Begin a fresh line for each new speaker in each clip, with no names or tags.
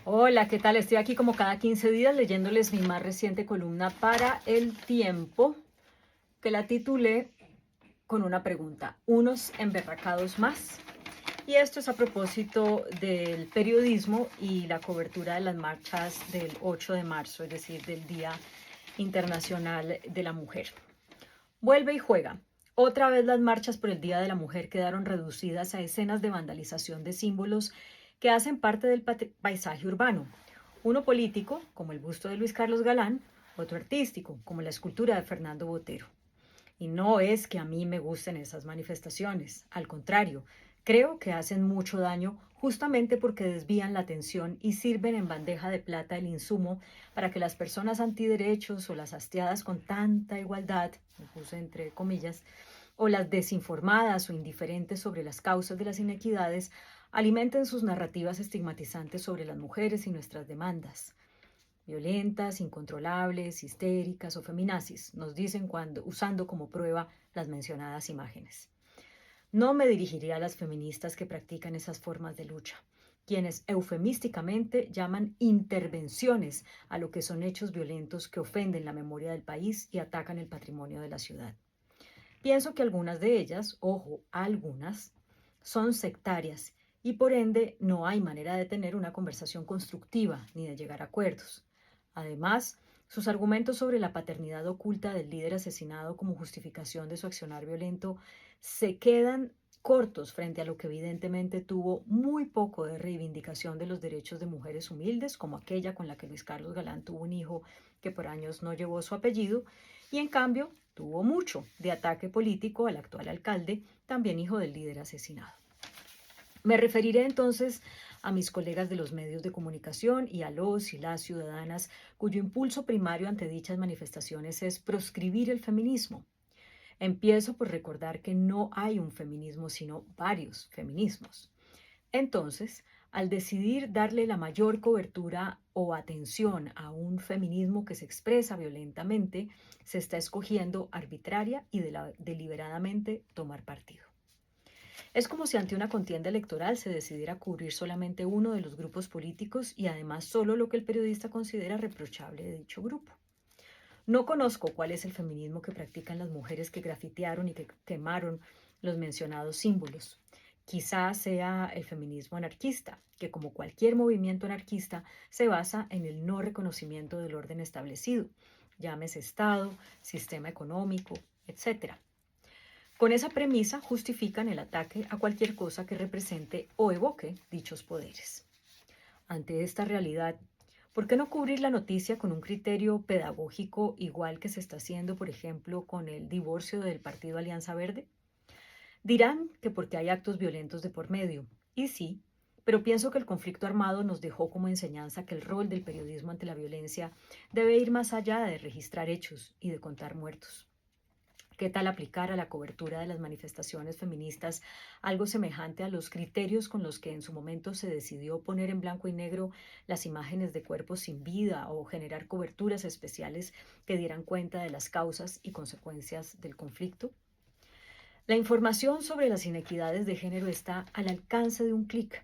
Hola, ¿qué tal? Estoy aquí como cada 15 días leyéndoles mi más reciente columna para El Tiempo, que la titulé con una pregunta: ¿unos emberracados más? Y esto es a propósito del periodismo y la cobertura de las marchas del 8 de marzo, es decir, del Día Internacional de la Mujer. Vuelve y juega. Otra vez las marchas por el Día de la Mujer quedaron reducidas a escenas de vandalización de símbolos que hacen parte del paisaje urbano. Uno político, como el busto de Luis Carlos Galán, otro artístico, como la escultura de Fernando Botero. Y no es que a mí me gusten esas manifestaciones, al contrario, creo que hacen mucho daño justamente porque desvían la atención y sirven en bandeja de plata el insumo para que las personas antiderechos o las hastiadas con tanta igualdad, lo puse entre comillas, o las desinformadas o indiferentes sobre las causas de las inequidades, alimenten sus narrativas estigmatizantes sobre las mujeres y nuestras demandas. Violentas, incontrolables, histéricas o feminazis, nos dicen cuando, usando como prueba las mencionadas imágenes. No me dirigiría a las feministas que practican esas formas de lucha, quienes eufemísticamente llaman intervenciones a lo que son hechos violentos que ofenden la memoria del país y atacan el patrimonio de la ciudad. Pienso que algunas de ellas, ojo, algunas, son sectarias y por ende no hay manera de tener una conversación constructiva ni de llegar a acuerdos. Además, sus argumentos sobre la paternidad oculta del líder asesinado como justificación de su accionar violento se quedan cortos frente a lo que evidentemente tuvo muy poco de reivindicación de los derechos de mujeres humildes, como aquella con la que Luis Carlos Galán tuvo un hijo que por años no llevó su apellido, y en cambio tuvo mucho de ataque político al actual alcalde, también hijo del líder asesinado. Me referiré entonces a mis colegas de los medios de comunicación y a los y las ciudadanas cuyo impulso primario ante dichas manifestaciones es proscribir el feminismo. Empiezo por recordar que no hay un feminismo, sino varios feminismos. Entonces, al decidir darle la mayor cobertura o atención a un feminismo que se expresa violentamente, se está escogiendo arbitraria y deliberadamente tomar partido. Es como si ante una contienda electoral se decidiera cubrir solamente uno de los grupos políticos y además solo lo que el periodista considera reprochable de dicho grupo. No conozco cuál es el feminismo que practican las mujeres que grafitearon y que quemaron los mencionados símbolos. Quizás sea el feminismo anarquista, que como cualquier movimiento anarquista se basa en el no reconocimiento del orden establecido, llámese Estado, sistema económico, etc. Con esa premisa justifican el ataque a cualquier cosa que represente o evoque dichos poderes. Ante esta realidad, ¿por qué no cubrir la noticia con un criterio pedagógico igual que se está haciendo, por ejemplo, con el divorcio del partido Alianza Verde? Dirán que porque hay actos violentos de por medio, y sí, pero pienso que el conflicto armado nos dejó como enseñanza que el rol del periodismo ante la violencia debe ir más allá de registrar hechos y de contar muertos. ¿Qué tal aplicar a la cobertura de las manifestaciones feministas algo semejante a los criterios con los que en su momento se decidió poner en blanco y negro las imágenes de cuerpos sin vida o generar coberturas especiales que dieran cuenta de las causas y consecuencias del conflicto? La información sobre las inequidades de género está al alcance de un clic,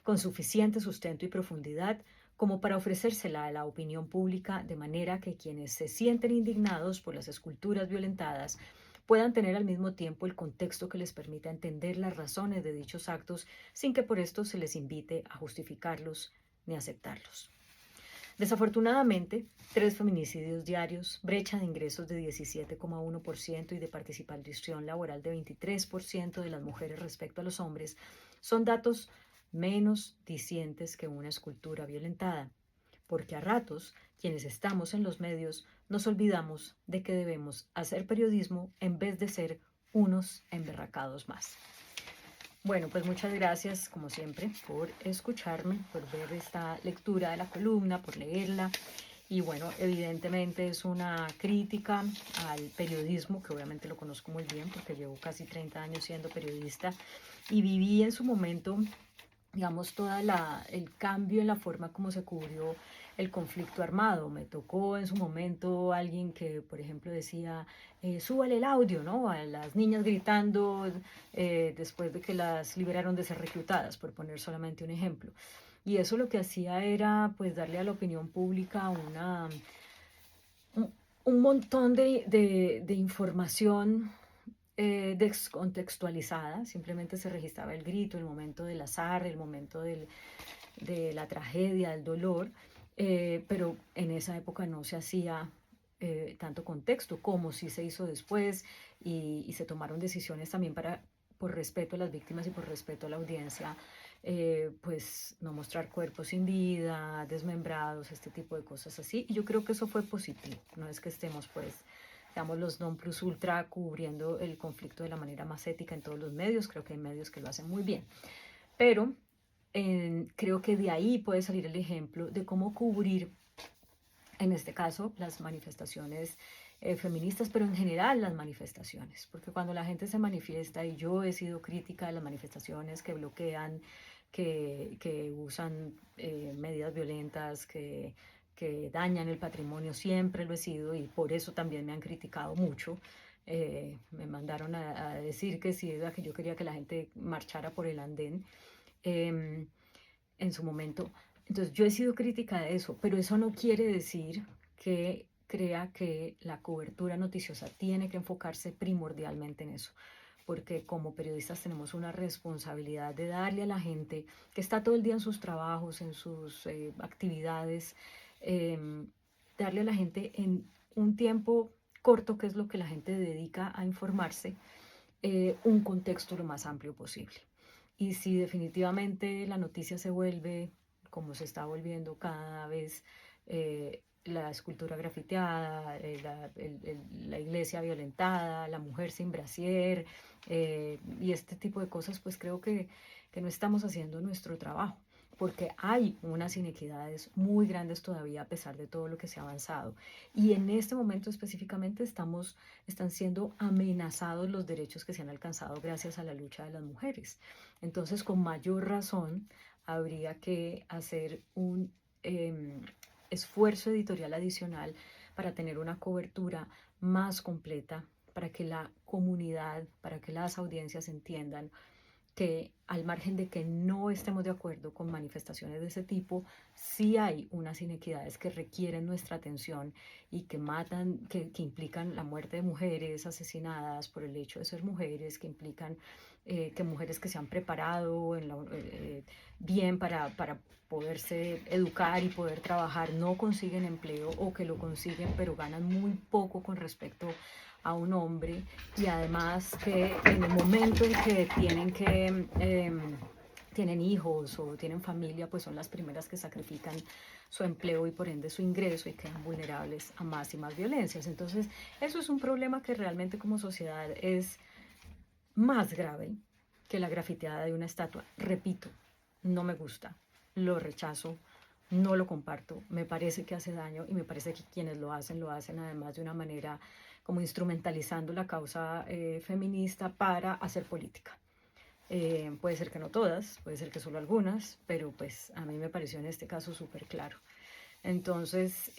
con suficiente sustento y profundidad como para ofrecérsela a la opinión pública de manera que quienes se sienten indignados por las esculturas violentadas puedan tener al mismo tiempo el contexto que les permita entender las razones de dichos actos sin que por esto se les invite a justificarlos ni aceptarlos. Desafortunadamente, 3 feminicidios diarios, brecha de ingresos de 17,1% y de participación laboral de 23% de las mujeres respecto a los hombres son datos menos dicientes que una escultura violentada, porque a ratos quienes estamos en los medios nos olvidamos de que debemos hacer periodismo en vez de ser unos emberracados más. Bueno, pues muchas gracias, como siempre, por escucharme, por ver esta lectura de la columna, por leerla. Y bueno, evidentemente es una crítica al periodismo, que obviamente lo conozco muy bien porque llevo casi 30 años siendo periodista y viví en su momento, digamos, el cambio en la forma como se cubrió el conflicto armado. Me tocó en su momento alguien que, por ejemplo, decía, súbale el audio, ¿no? A las niñas gritando después de que las liberaron de ser reclutadas, por poner solamente un ejemplo. Y eso lo que hacía era pues darle a la opinión pública un montón de información descontextualizada. Simplemente se registraba el grito, el momento del azar, el momento de la tragedia, del dolor, pero en esa época no se hacía tanto contexto como sí se hizo después, y se tomaron decisiones también para, por respeto a las víctimas y por respeto a la audiencia, pues no mostrar cuerpos sin vida, desmembrados, este tipo de cosas así. Y yo creo que eso fue positivo. No es que estemos pues, digamos, los non plus ultra cubriendo el conflicto de la manera más ética en todos los medios. Creo que hay medios que lo hacen muy bien. Pero creo que de ahí puede salir el ejemplo de cómo cubrir, en este caso, las manifestaciones feministas, pero en general las manifestaciones, porque cuando la gente se manifiesta, y yo he sido crítica de las manifestaciones que bloquean, que usan medidas violentas, que dañan el patrimonio, siempre lo he sido, y por eso también me han criticado mucho. Me mandaron a decir que si era que yo quería que la gente marchara por el andén eh, en su momento. Entonces yo he sido crítica de eso, pero eso no quiere decir que crea que la cobertura noticiosa tiene que enfocarse primordialmente en eso, porque como periodistas tenemos una responsabilidad de darle a la gente que está todo el día en sus trabajos, en sus actividades, eh, darle a la gente en un tiempo corto, que es lo que la gente dedica a informarse, un contexto lo más amplio posible. Y si definitivamente la noticia se vuelve, como se está volviendo cada vez, la escultura grafiteada, la iglesia violentada, la mujer sin brasier, y este tipo de cosas, pues creo que no estamos haciendo nuestro trabajo, porque hay unas inequidades muy grandes todavía a pesar de todo lo que se ha avanzado. Y en este momento específicamente están siendo amenazados los derechos que se han alcanzado gracias a la lucha de las mujeres. Entonces, con mayor razón, habría que hacer un esfuerzo editorial adicional para tener una cobertura más completa, para que la comunidad, para que las audiencias entiendan que, al margen de que no estemos de acuerdo con manifestaciones de ese tipo, sí hay unas inequidades que requieren nuestra atención y que que implican la muerte de mujeres asesinadas por el hecho de ser mujeres, que implican que mujeres que se han preparado bien para poderse educar y poder trabajar no consiguen empleo, o que lo consiguen pero ganan muy poco con respecto a un hombre, y además que en el momento en que tienen hijos o tienen familia, pues son las primeras que sacrifican su empleo y por ende su ingreso, y quedan vulnerables a más y más violencias. Entonces, eso es un problema que realmente como sociedad es más grave que la grafiteada de una estatua. Repito, no me gusta, lo rechazo, no lo comparto, me parece que hace daño, y me parece que quienes lo hacen además de una manera como instrumentalizando la causa feminista para hacer política. Puede ser que no todas, puede ser que solo algunas, pero pues a mí me pareció en este caso súper claro. Entonces,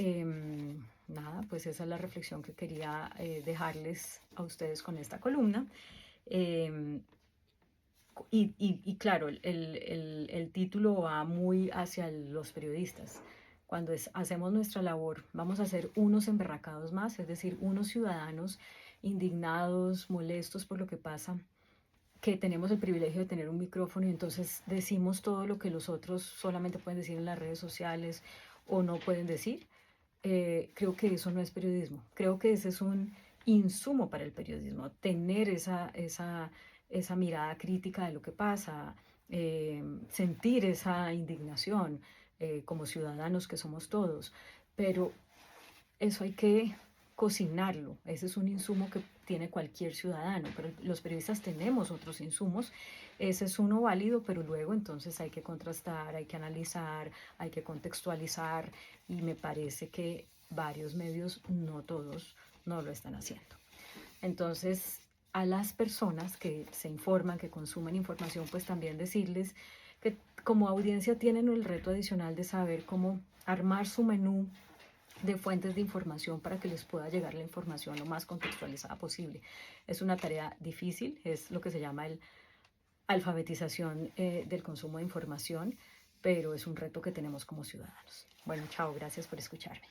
nada, pues esa es la reflexión que quería dejarles a ustedes con esta columna. Eh, y claro, el título va muy hacia los periodistas. Cuando hacemos nuestra labor, vamos a ser unos emberracados más, es decir, unos ciudadanos indignados, molestos por lo que pasa, que tenemos el privilegio de tener un micrófono, y entonces decimos todo lo que los otros solamente pueden decir en las redes sociales o no pueden decir. Creo que eso no es periodismo. Creo que ese es un insumo para el periodismo, tener esa mirada crítica de lo que pasa, sentir esa indignación como ciudadanos que somos todos. Pero eso hay que cocinarlo. Ese es un insumo que tiene cualquier ciudadano, pero los periodistas tenemos otros insumos. Ese es uno válido, pero luego entonces hay que contrastar, hay que analizar, hay que contextualizar, y me parece que varios medios, no todos, no lo están haciendo. Entonces, a las personas que se informan, que consumen información, pues también decirles que como audiencia tienen el reto adicional de saber cómo armar su menú de fuentes de información para que les pueda llegar la información lo más contextualizada posible. Es una tarea difícil, es lo que se llama el alfabetización del consumo de información, pero es un reto que tenemos como ciudadanos. Bueno, chao, gracias por escucharme.